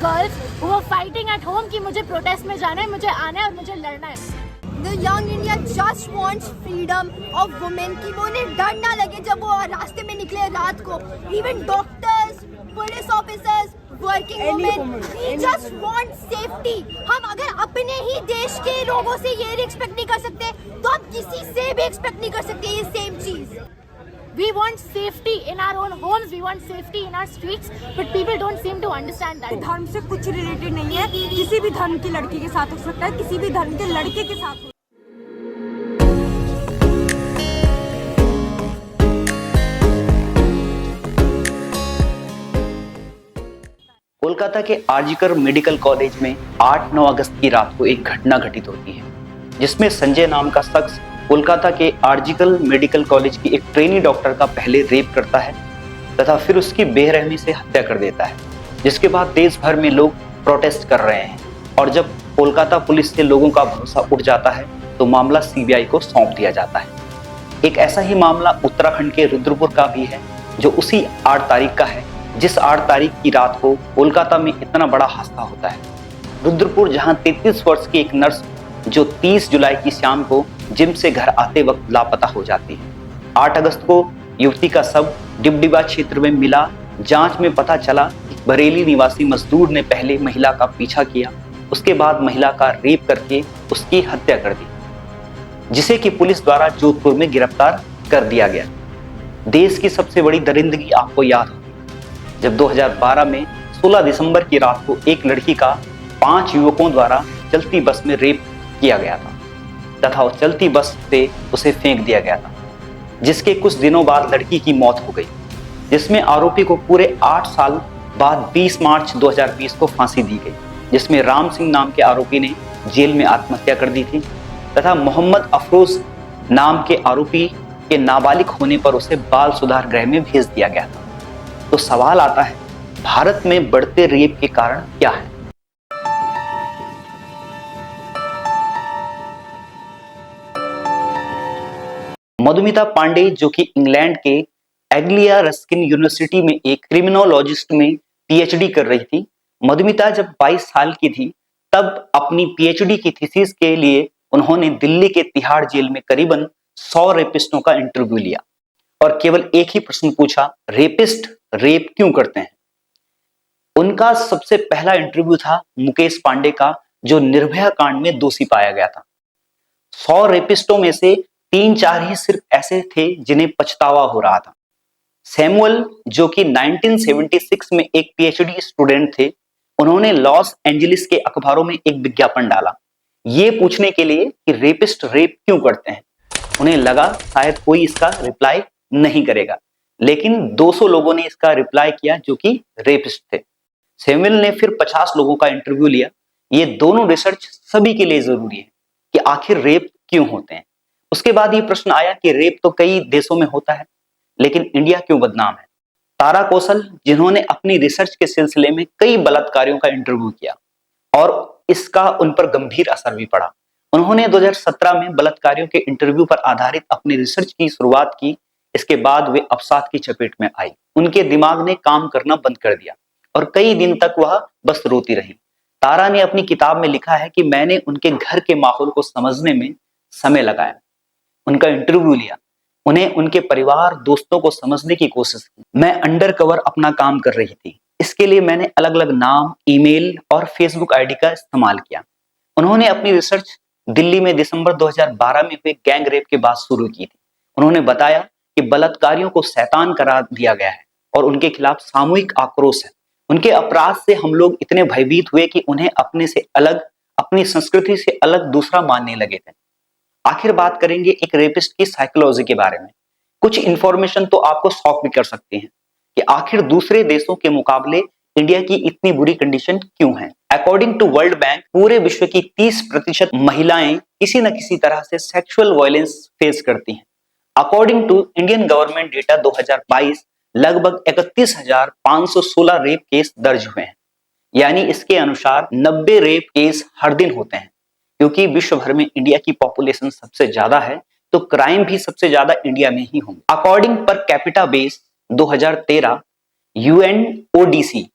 Girls who are fighting at home कि मुझे protest में जाना है, मुझे आना है और मुझे लड़ना है। The young India just wants freedom of women कि वो उन्हें डर ना लगे जब वो रास्ते में निकले रात को। Even doctors, police officers, working women, we just want safety। हम अगर अपने ही देश के लोगों से ये एक्सपेक्ट नहीं कर सकते तो हम किसी से भी एक्सपेक्ट नहीं कर सकते ये सेम चीज। We want safety in our own homes, we want safety in our streets, but people don't seem to understand that। धर्म से कुछ रिलेटेड नहीं है, किसी भी धर्म की लड़की के साथ हो सकता है, किसी भी धर्म के लड़के के साथ। कोलकाता के आरजीकर मेडिकल कॉलेज में 8-9 अगस्त की रात को एक घटना घटित होती है, जिसमें संजय नाम का शख्स कोलकाता के आरजीकर मेडिकल कॉलेज की एक ट्रेनी डॉक्टर का पहले रेप करता है तथा फिर उसकी बेरहमी से हत्या कर देता है, जिसके बाद देश भर में लोग प्रोटेस्ट कर रहे हैं। और जब कोलकाता पुलिस से लोगों का भरोसा उठ जाता है तो मामला सीबीआई को सौंप दिया जाता है। एक ऐसा ही मामला उत्तराखंड के रुद्रपुर का भी है, जो उसी 8 तारीख का है, जिस 8 तारीख की रात को कोलकाता में इतना बड़ा हादसा होता है। रुद्रपुर, जहां 33 वर्ष की एक नर्स जो 30 जुलाई की शाम को जिम से घर आते वक्त लापता हो जाती है। 8 अगस्त को युवती का शव डिबडिबा क्षेत्र में मिला। जांच में पता चला कि बरेली निवासी मजदूर ने पहले महिला का पीछा किया, उसके बाद महिला का रेप करके उसकी हत्या कर दी, जिसे कि पुलिस द्वारा जोधपुर में गिरफ्तार कर दिया गया। देश की सबसे बड़ी दरिंदगी आपको याद होगी जब 2012 में 16 दिसंबर की रात को एक लड़की का 5 युवकों द्वारा चलती बस में रेप किया गया था तथा उस चलती बस से उसे फेंक दिया गया था, जिसके कुछ दिनों बाद लड़की की मौत हो गई, जिसमें आरोपी को पूरे 8 साल बाद 20 मार्च 2020 को फांसी दी गई, जिसमें राम सिंह नाम के आरोपी ने जेल में आत्महत्या कर दी थी तथा मोहम्मद अफरोज नाम के आरोपी के नाबालिग होने पर उसे बाल सुधार गृह में भेज दिया गया था। तो सवाल आता है, भारत में बढ़ते रेप के कारण क्या है? मधुमिता पांडे, जो कि इंग्लैंड के एग्लिया रस्किन यूनिवर्सिटी में एक क्रिमिनोलॉजिस्ट में पीएचडी कर रही थी। मधुमिता जब 22 साल की थी तब अपनी पीएचडी की थीसिस के लिए उन्होंने दिल्ली के तिहाड़ जेल में करीबन 100 रेपिस्टों का इंटरव्यू लिया और केवल एक ही प्रश्न पूछा, रेपिस्ट रेप क्यों करते हैं? उनका सबसे पहला इंटरव्यू था मुकेश पांडे का, जो निर्भया कांड में दोषी पाया गया था। 100 रेपिस्टों में से 3-4 ही सिर्फ ऐसे थे जिन्हें पछतावा हो रहा था। सैमुअल, जो कि 1976 में एक पीएचडी स्टूडेंट थे, उन्होंने लॉस एंजलिस के अखबारों में एक विज्ञापन डाला, ये पूछने के लिए कि रेपिस्ट रेप क्यों करते हैं। उन्हें लगा शायद कोई इसका रिप्लाई नहीं करेगा, लेकिन 200 लोगों ने इसका रिप्लाई किया जो कि रेपिस्ट थे। सैमुअल ने फिर 50 लोगों का इंटरव्यू लिया। ये दोनों रिसर्च सभी के लिए जरूरी है कि आखिर रेप क्यों होते हैं। उसके बाद ये प्रश्न आया कि रेप तो कई देशों में होता है, लेकिन इंडिया क्यों बदनाम है। तारा कौशल, जिन्होंने अपनी रिसर्च के सिलसिले में कई बलात्कारियों का इंटरव्यू किया और इसका उन पर गंभीर असर भी पड़ा, उन्होंने 2017 में बलात्कारियों के इंटरव्यू पर आधारित अपनी रिसर्च की शुरुआत की। इसके बाद वे अवसाद की चपेट में आई। उनके दिमाग ने काम करना बंद कर दिया और कई दिन तक वह बस रोती रही। तारा ने अपनी किताब में लिखा है कि मैंने उनके घर के माहौल को समझने में समय लगाया, उनका इंटरव्यू लिया, उन्हें उनके परिवार दोस्तों को समझने की कोशिश की। मैं अंडर कवर अपना काम कर रही थी। इसके लिए मैंने अलग अलग नाम, ईमेल और फेसबुक आईडी का इस्तेमाल किया। उन्होंने अपनी रिसर्च दिल्ली में दिसंबर 2012 में हुए गैंग रेप के बाद शुरू की थी। उन्होंने बताया कि बलात्कारियों को शैतान करार दिया गया है और उनके खिलाफ सामूहिक आक्रोश है। उनके अपराध से हम लोग इतने भयभीत हुए कि उन्हें अपने से अलग, अपनी संस्कृति से अलग दूसरा मानने लगे थे। आखिर बात करेंगे एक रेपिस्ट की साइकोलॉजी के बारे में। कुछ इंफॉर्मेशन तो आपको शॉक भी कर सकती हैं कि आखिर दूसरे देशों के मुकाबले इंडिया की इतनी बुरी कंडीशन क्यों है। अकॉर्डिंग टू वर्ल्ड बैंक, पूरे विश्व की 30% महिलाएं किसी न किसी तरह से सेक्सुअल वायलेंस फेस करती हैं। According to Indian government data 2022, लगभग 31,516 रेप केस दर्ज हुए हैं। यानी इसके अनुसार 90 रेप केस हर दिन होते हैं। क्योंकि विश्व भर में इंडिया की पॉपुलेशन सबसे ज्यादा है, तो क्राइम भी सबसे ज्यादा इंडिया में ही होंगे। According per capita base 2013 UNODC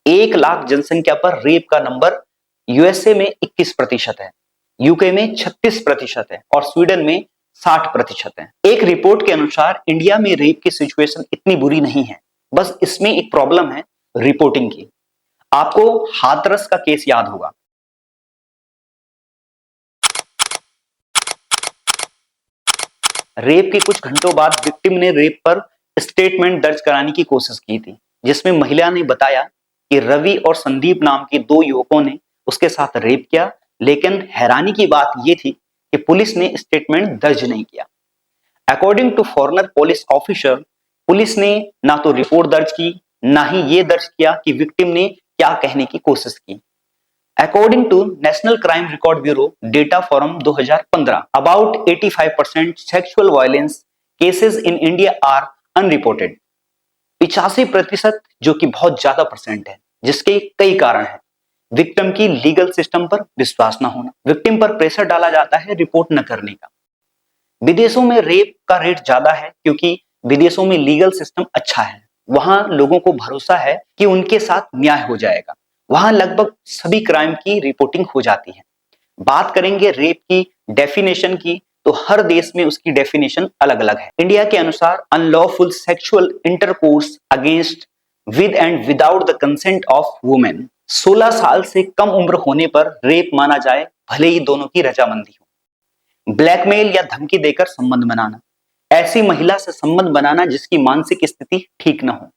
1 lakh जनसंख्या पर रेप का नंबर यूएसए में 21% है, यूके में 36% है और स्वीडन में 60% है। एक रिपोर्ट के अनुसार इंडिया में रेप की सिचुएशन इतनी बुरी नहीं है, बस इसमें एक प्रॉब्लम है रिपोर्टिंग की। आपको हाथरस का केस याद होगा। रेप के कुछ घंटों बाद विक्टिम ने रेप पर स्टेटमेंट दर्ज कराने की कोशिश की थी, जिसमें महिला ने बताया कि रवि और संदीप नाम के 2 युवकों ने उसके साथ रेप किया, लेकिन हैरानी की बात यह थी कि पुलिस ने स्टेटमेंट दर्ज नहीं किया। According to foreigner police officer, police ने ना तो रिपोर्ट दर्ज की, ना ही ये दर्ज किया कि विक्टिम ने क्या कहने की कोशिश की। According to National Crime Record Bureau data from 2015, about 85% sexual violence cases in India are unreported. 85% जो कि बहुत ज्यादा परसेंट है, जिसके कई कारण हैं। विक्टिम की लीगल सिस्टम पर विश्वास न होना, विक्टिम पर प्रेशर डाला जाता है रिपोर्ट न करने का। विदेशों में रेप का रेट ज्यादा है क्योंकि विदेशों में लीगल सिस्टम अच्छा है, वहां लोगों को भरोसा है कि उनके साथ न्याय हो जाएगा। वहां लगभग सभी क्राइम की रिपोर्टिंग हो जाती है। बात करेंगे रेप की डेफिनेशन की, तो हर देश में उसकी डेफिनेशन अलग अलग है। इंडिया के अनुसार unlawful sexual intercourse against with and without the consent of women. 16 साल से कम उम्र होने पर रेप माना जाए, भले ही दोनों की रजामंदी हो। ब्लैकमेल या धमकी देकर संबंध बनाना, ऐसी महिला से संबंध बनाना जिसकी मानसिक स्थिति ठीक न हो।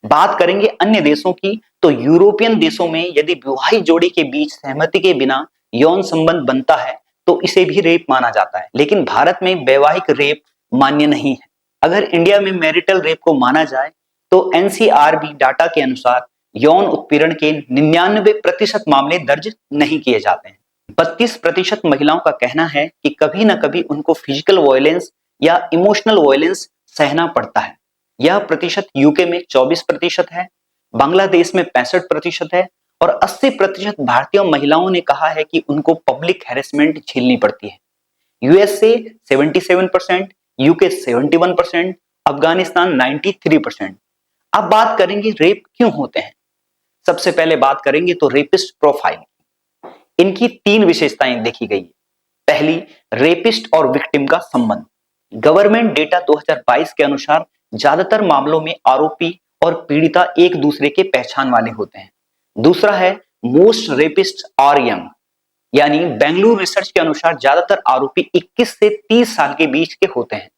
बात करेंगे अन्य देशों की, तो यूरोपियन देशों में यदि विवाहित जोड़ी के बीच सहमति के बिना यौन संबंध बनता है तो इसे भी रेप माना जाता है, लेकिन भारत में वैवाहिक रेप मान्य नहीं है। अगर इंडिया में मैरिटल रेप को माना जाए तो एनसीआरबी डाटा के अनुसार यौन उत्पीड़न के 99% मामले दर्ज नहीं किए जाते हैं। 32% महिलाओं का कहना है कि कभी ना कभी उनको फिजिकल वायलेंस या इमोशनल वायलेंस सहना पड़ता है। यह प्रतिशत यूके में 24% है, बांग्लादेश में 65% है और 80% भारतीय महिलाओं ने कहा है कि उनको पब्लिक हैरेसमेंट झेलनी पड़ती है। USA 77%, UK 71%, Afghanistan 93%। अब बात करेंगे रेप क्यों होते हैं। सबसे पहले बात करेंगे तो रेपिस्ट प्रोफाइल। इनकी 3 विशेषताएं देखी गई है। पहली, रेपिस्ट और विक्टिम का संबंध। गवर्नमेंट डेटा 2022 के अनुसार ज्यादातर मामलों में आरोपी और पीड़िता एक दूसरे के पहचान वाले होते हैं। दूसरा है मोस्ट रेपिस्ट आर यंग, यानी बेंगलुरु रिसर्च के अनुसार ज्यादातर आरोपी 21 से 30 साल के बीच के होते हैं।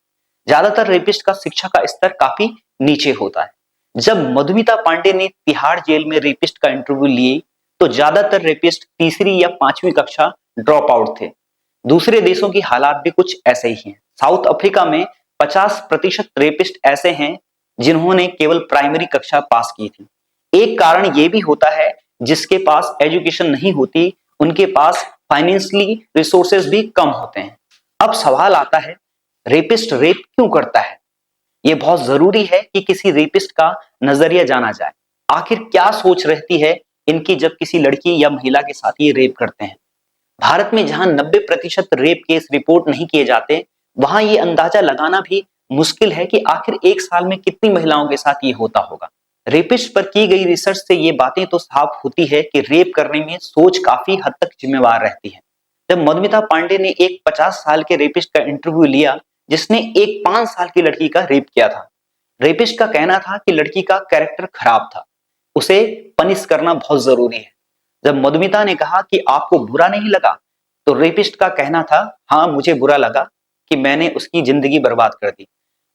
ज्यादातर रेपिस्ट का शिक्षा का स्तर काफी नीचे होता है। जब मधुमिता पांडे ने तिहाड़ जेल में रेपिस्ट का इंटरव्यू लिए तो ज्यादातर रेपिस्ट 3री या 5वीं कक्षा ड्रॉप आउट थे। दूसरे देशों की हालात भी कुछ ऐसे ही हैं। साउथ अफ्रीका में 50% रेपिस्ट ऐसे हैं जिन्होंने केवल प्राइमरी कक्षा पास की थी। एक कारण यह भी होता है जिसके पास एजुकेशन नहीं होती, उनके पास फाइनेंशियली रिसोर्सेज भी कम होते हैं। अब सवाल आता है, रेपिस्ट रेप क्यों करता है? यह बहुत जरूरी है कि किसी रेपिस्ट का नजरिया जाना जाए। आखिर क्या सोच रहती है इनकी जब किसी लड़की या महिला के साथ ये रेप करते हैं। भारत में जहां 90% रेप केस रिपोर्ट नहीं किए जाते, वहां ये अंदाजा लगाना भी मुश्किल है कि आखिर एक साल में कितनी महिलाओं के साथ ये होता होगा। रेपिस्ट पर की गई रिसर्च से ये बातें तो साफ होती है कि रेप करने में सोच काफी हद तक जिम्मेवार रहती है। जब मधुमिता पांडे ने एक 50 साल के रेपिस्ट का इंटरव्यू लिया जिसने एक 5 साल की लड़की का रेप किया था। रेपिस्ट का कहना था कि लड़की का कैरेक्टर खराब था, उसे पनिश करना बहुत जरूरी है। जब मधुमिता ने कहा कि आपको बुरा नहीं लगा, तो रेपिस्ट का कहना था, हाँ मुझे बुरा लगा कि मैंने उसकी जिंदगी बर्बाद कर दी।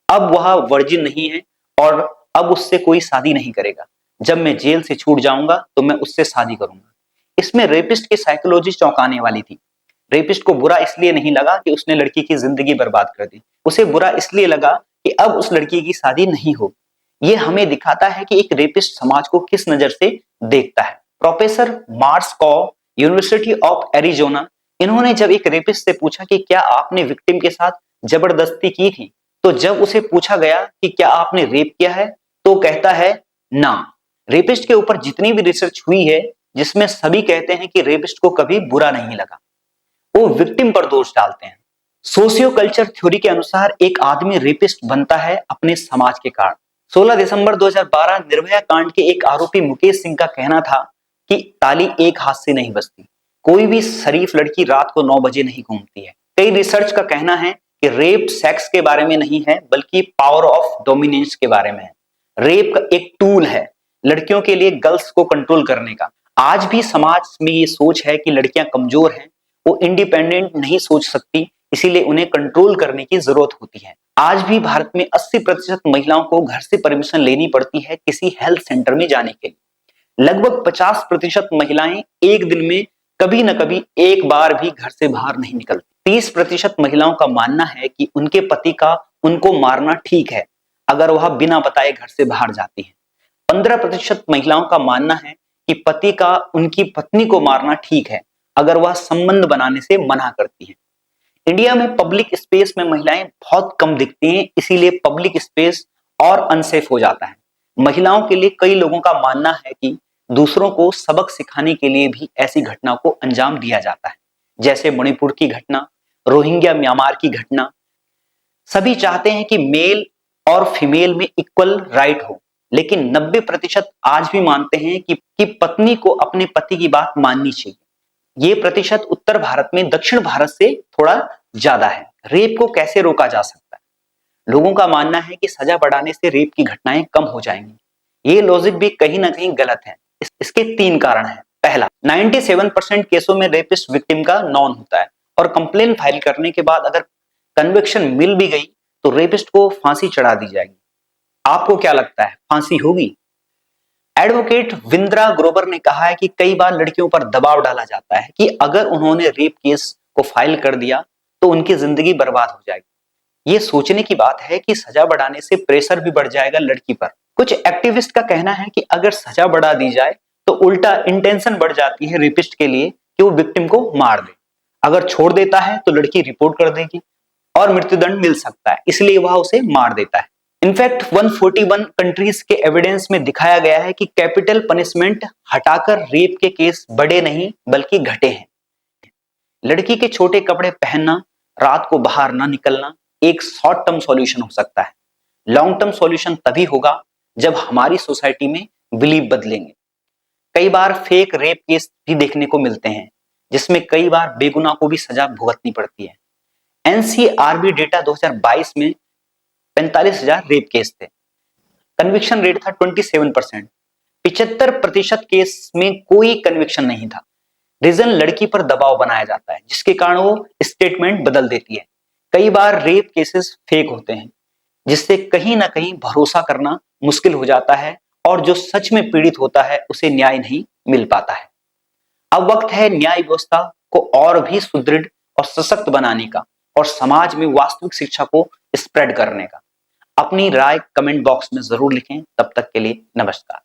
अब वह वर्जिन नहीं है और अब उससे कोई शादी नहीं करेगा। जब मैं जेल से छूट जाऊंगा तो मैं उससे शादी करूंगा। इसमें रेपिस्ट की साइकोलॉजी चौंकाने वाली थी। रेपिस्ट को बुरा इसलिए नहीं लगा कि उसने लड़की की जिंदगी बर्बाद कर दी, उसे बुरा इसलिए लगा कि अब उस लड़की की शादी नहीं होगी। ये हमें दिखाता है कि एक रेपिस्ट समाज को किस नजर से देखता है। प्रोफेसर मार्स कॉ, यूनिवर्सिटी ऑफ एरिजोना, इन्होंने जब एक रेपिस्ट से पूछा कि क्या आपने विक्टिम के साथ जबरदस्ती की थी, तो जब उसे पूछा गया कि क्या आपने रेप किया है, तो कहता है ना। रेपिस्ट के ऊपर जितनी भी रिसर्च हुई है जिसमें सभी कहते हैं कि रेपिस्ट को कभी बुरा नहीं लगा, वो विक्टिम पर दोष डालते हैं। सोशियो कल्चर थ्योरी के अनुसार एक आदमी रेपिस्ट बनता है अपने समाज के कारण। 16 दिसंबर 2012 निर्भया कांड के एक आरोपी मुकेश सिंह का कहना था कि ताली एक हाथ से नहीं बजती, कोई भी शरीफ लड़की रात को 9 बजे नहीं घूमती है। कई रिसर्च का कहना है कि रेप सेक्स के बारे में नहीं है बल्कि पावर ऑफ डोमिनेंस के बारे में है। रेप एक टूल है लड़कियों के लिए गर्ल्स को कंट्रोल करने का। आज भी समाज में ये सोच है कि लड़कियां कमजोर हैं, वो इंडिपेंडेंट नहीं सोच सकती, इसीलिए उन्हें कंट्रोल करने की जरूरत होती है। आज भी भारत में 80% महिलाओं को घर से परमिशन लेनी पड़ती है किसी हेल्थ सेंटर में जाने के लिए। लगभग 50% महिलाएं एक दिन में कभी न कभी एक बार भी घर से बाहर नहीं निकलती। 30% महिलाओं का मानना है कि उनके पति का उनको मारना ठीक है अगर वह बिना बताए घर से बाहर जाती है। 15% महिलाओं का मानना है कि पति का उनकी पत्नी को मारना ठीक है अगर वह संबंध बनाने से मना करती है। इंडिया में पब्लिक स्पेस में महिलाएं बहुत कम दिखती हैं, इसीलिए पब्लिक स्पेस और अनसेफ हो जाता है। महिलाओं के लिए कई लोगों का मानना है कि दूसरों को सबक सिखाने के लिए भी ऐसी घटना को अंजाम दिया जाता है, जैसे मणिपुर की घटना, रोहिंग्या म्यांमार की घटना। सभी चाहते हैं कि मेल और फीमेल में इक्वल राइट हो, लेकिन 90% आज भी मानते हैं कि पत्नी को अपने पति की बात माननी चाहिए। ये प्रतिशत उत्तर भारत में दक्षिण भारत से थोड़ा ज्यादा है। रेप को कैसे रोका जा सकता है? लोगों का मानना है कि सजा बढ़ाने से रेप की घटनाएं कम हो जाएंगी। ये लॉजिक भी कहीं ना कहीं गलत है। इसके 3 कारण हैं। पहला, 97% केसों में रेपिस्ट विक्टिम का नॉन होता है और कंप्लेन फाइल करने के बाद अगर कन्विक्शन मिल भी गई तो रेपिस्ट को फांसी चढ़ा दी जाएगी। आपको क्या लगता है, फांसी होगी? एडवोकेट विंद्रा ग्रोवर ने कहा है कि कई बार लड़कियों पर दबाव डाला जाता है कि अगर उन्होंने रेप केस को फाइल कर दिया तो उनकी जिंदगी बर्बाद हो जाएगी। ये सोचने की बात है कि सजा बढ़ाने से प्रेशर भी बढ़ जाएगा लड़की पर। कुछ एक्टिविस्ट का कहना है कि अगर सजा बढ़ा दी जाए तो उल्टा इंटेंशन बढ़ जाती है रेपिस्ट के लिए कि वो विक्टिम को मार दे। अगर छोड़ देता है तो लड़की रिपोर्ट कर देगी और मृत्युदंड मिल सकता है, इसलिए वह उसे मार देता है। इनफैक्ट 141 कंट्रीज के एविडेंस में दिखाया गया है कि कैपिटल पनिशमेंट हटाकर रेप के केस बढ़े नहीं बल्कि घटे हैं। लड़की के छोटे कपड़े पहनना, रात को बाहर ना निकलना एक शॉर्ट टर्म सॉल्यूशन हो सकता है। लॉन्ग टर्म सॉल्यूशन तभी होगा जब हमारी सोसाइटी में बिलीव बदलेंगे। कई बार फेक रेप केस भी देखने को मिलते हैं जिसमें कई बार बेगुनाह को भी सजा भुगतनी पड़ती है। एनसीआरबी डेटा 2022 में 45,000 रेप केस थे। कन्विक्शन रेट था 27%। 75% केस में कोई कन्विक्शन नहीं था। रीजन लड़की पर दबाव बनाया जाता है जिसके कारण वो स्टेटमेंट बदल देती है। कई बार रेप केसेस फेक होते हैं जिससे कहीं ना कहीं भरोसा करना मुश्किल हो जाता है और जो सच में पीड़ित होता है उसे न्याय नहीं मिल पाता है। अब वक्त है न्याय व्यवस्था को और भी सुदृढ़ और सशक्त बनाने का और समाज में वास्तविक शिक्षा को स्प्रेड करने का। अपनी राय कमेंट बॉक्स में जरूर लिखें। तब तक के लिए नमस्कार।